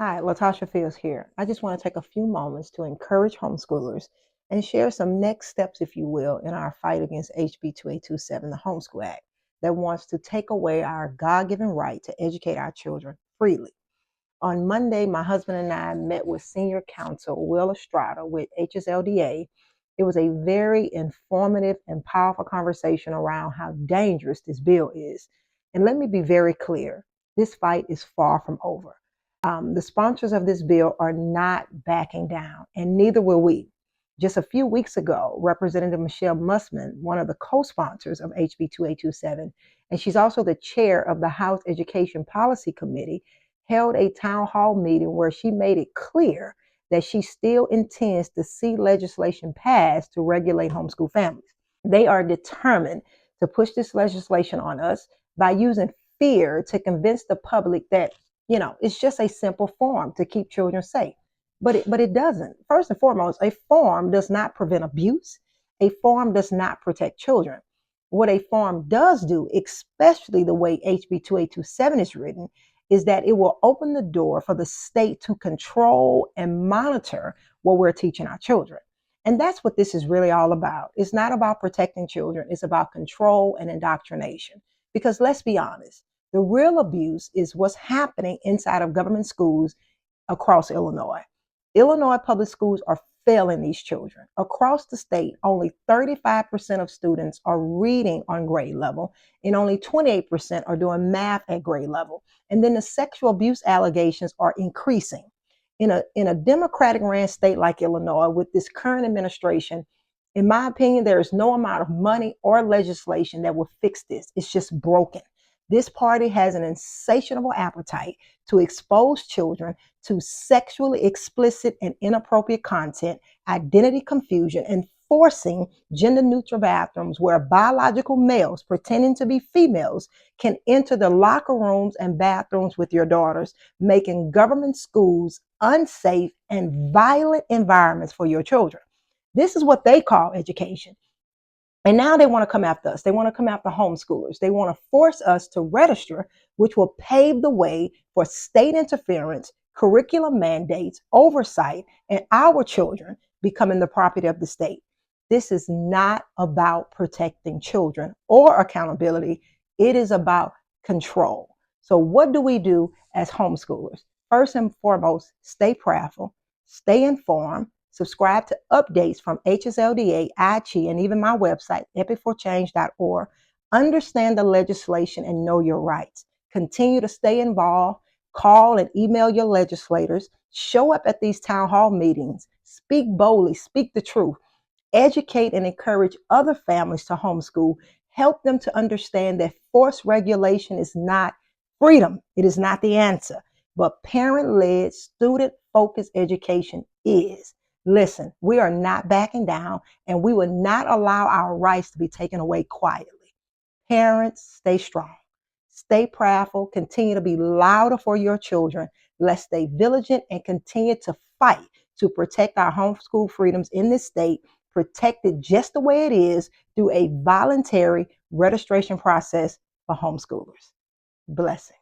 Hi, Latasha Fields here. I just want to take a few moments to encourage homeschoolers and share some next steps, if you will, in our fight against HB2827, the Homeschool Act, that wants to take away our God-given right to educate our children freely. On Monday, my husband and I met with Senior Counsel Will Estrada with HSLDA. It was a very informative and powerful conversation around how dangerous this bill is. And let me be very clear, this fight is far from over. The sponsors of this bill are not backing down, and neither will we. Just a few weeks ago, Representative Michelle Musman, one of the co-sponsors of HB 2827, and she's also the chair of the House Education Policy Committee, held a town hall meeting where she made it clear that she still intends to see legislation passed to regulate homeschool families. They are determined to push this legislation on us by using fear to convince the public that, it's just a simple form to keep children safe. But it doesn't. First and foremost, a form does not prevent abuse. A form does not protect children. What a form does do, especially the way HB 2827 is written, is that it will open the door for the state to control and monitor what we're teaching our children. And that's what this is really all about. It's not about protecting children. It's about control and indoctrination. Because let's be honest, the real abuse is what's happening inside of government schools across Illinois. Illinois public schools are failing these children. Across the state, only 35% of students are reading on grade level, and only 28% are doing math at grade level. And then the sexual abuse allegations are increasing. In a Democratic ran state like Illinois, with this current administration, in my opinion, there is no amount of money or legislation that will fix this. It's just broken. This party has an insatiable appetite to expose children to sexually explicit and inappropriate content, identity confusion, and forcing gender-neutral bathrooms where biological males pretending to be females can enter the locker rooms and bathrooms with your daughters, making government schools unsafe and violent environments for your children. This is what they call education. And now they want to come after us. They want to come after homeschoolers. They want to force us to register, which will pave the way for state interference, curriculum mandates, oversight, and our children becoming the property of the state. This is not about protecting children or accountability. It is about control. So what do we do as homeschoolers? First and foremost, stay prayerful, stay informed, subscribe to updates from HSLDA, ICHE, and even my website, epicforchange.org. Understand the legislation and know your rights. Continue to stay involved. Call and email your legislators. Show up at these town hall meetings. Speak boldly. Speak the truth. Educate and encourage other families to homeschool. Help them to understand that forced regulation is not freedom. It is not the answer. But parent-led, student-focused education is. Listen, we are not backing down, and we will not allow our rights to be taken away quietly. Parents, stay strong. Stay prayerful. Continue to be louder for your children. Let's stay vigilant and continue to fight to protect our homeschool freedoms in this state, protected just the way it is through a voluntary registration process for homeschoolers. Blessings.